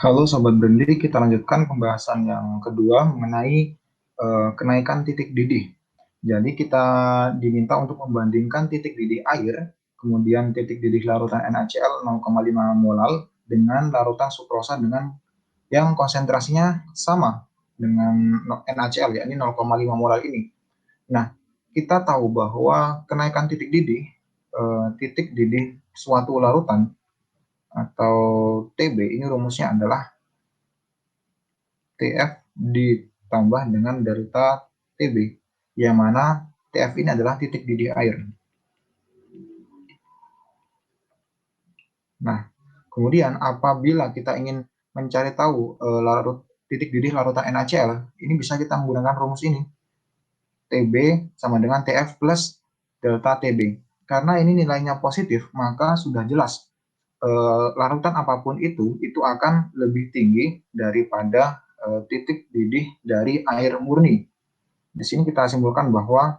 Halo Sobat Berli, kita lanjutkan pembahasan yang kedua mengenai kenaikan titik didih. Jadi kita diminta untuk membandingkan titik didih air, kemudian titik didih larutan NaCl 0,5 molal dengan larutan sukrosa dengan yang konsentrasinya sama dengan NaCl, yakni 0,5 molal ini. Nah, kita tahu bahwa kenaikan titik didih suatu larutan atau TB ini rumusnya adalah TF ditambah dengan delta TB, yang mana TF ini adalah titik didih air. Nah, kemudian apabila kita ingin mencari tahu titik didih larutan NaCl, ini bisa kita menggunakan rumus ini. TB sama dengan TF plus delta TB. Karena ini nilainya positif, maka sudah jelas larutan apapun itu akan lebih tinggi daripada titik didih dari air murni. Di sini kita simpulkan bahwa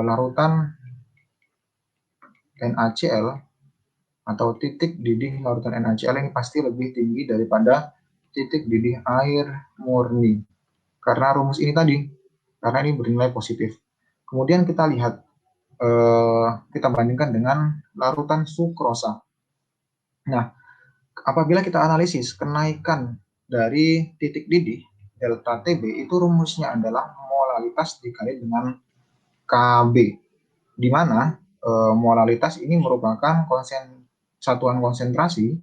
larutan NaCl atau titik didih larutan NaCl ini pasti lebih tinggi daripada titik didih air murni. Karena rumus ini tadi, karena ini bernilai positif. Kemudian kita lihat, kita bandingkan dengan larutan sukrosa. Nah, apabila kita analisis kenaikan dari titik didih delta TB, itu rumusnya adalah molalitas dikali dengan KB, di mana molalitas ini merupakan satuan konsentrasi,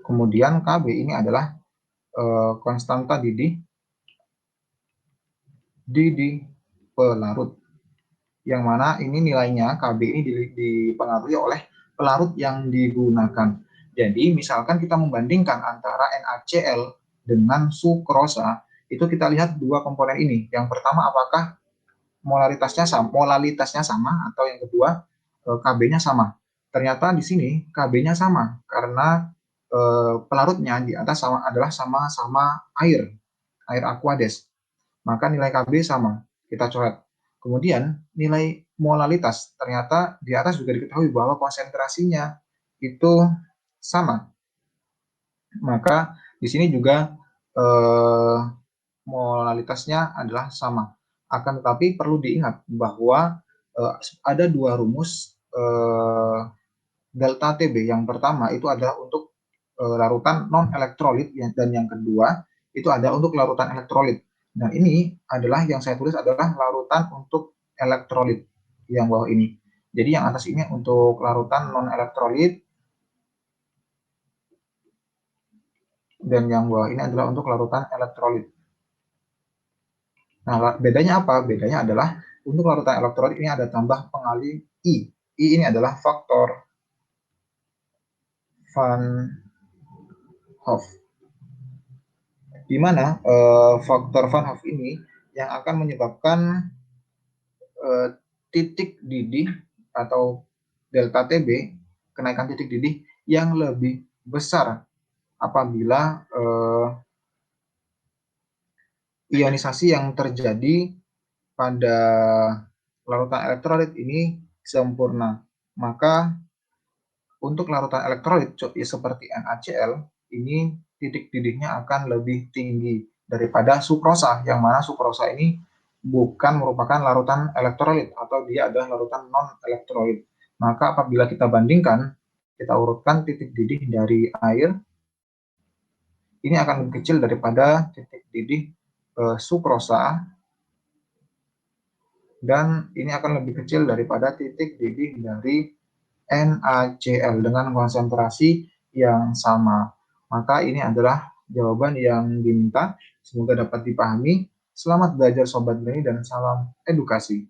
kemudian KB ini adalah konstanta didih pelarut, yang mana ini nilainya KB ini dipengaruhi oleh pelarut yang digunakan. Jadi misalkan kita membandingkan antara NaCl dengan sukrosa, itu kita lihat dua komponen ini. Yang pertama, apakah molalitasnya sama, atau yang kedua KB-nya sama. Ternyata di sini KB-nya sama karena pelarutnya di atas adalah sama-sama air aqueous. Maka nilai KB sama, kita coret. Kemudian nilai molalitas, ternyata di atas juga diketahui bahwa konsentrasinya itu sama. Maka di sini juga molalitasnya adalah sama. Akan tetapi perlu diingat bahwa ada dua rumus delta TB. Yang pertama itu adalah untuk larutan non elektrolit, dan yang kedua itu ada untuk larutan elektrolit. Nah, ini adalah yang saya tulis adalah larutan untuk elektrolit yang bawah ini. Jadi yang atas ini untuk larutan non elektrolit, dan yang bawah ini adalah untuk larutan elektrolit. Nah, bedanya apa? Bedanya adalah untuk larutan elektrolit ini ada tambah pengalih I. I ini adalah faktor Van Hoff, di mana faktor Van Hoff ini yang akan menyebabkan titik didih atau delta TB, kenaikan titik didih yang lebih besar apabila ionisasi yang terjadi pada larutan elektrolit ini sempurna. Maka untuk larutan elektrolit seperti NaCl, ini titik didihnya akan lebih tinggi daripada sukrosa, yang mana sukrosa ini bukan merupakan larutan elektrolit atau dia adalah larutan non elektrolit. Maka apabila kita bandingkan, kita urutkan titik didih dari air, ini akan lebih kecil daripada titik didih sukrosa, dan ini akan lebih kecil daripada titik didih dari NaCl dengan konsentrasi yang sama. Maka ini adalah jawaban yang diminta. Semoga dapat dipahami. Selamat belajar Sobat Beni dan salam edukasi.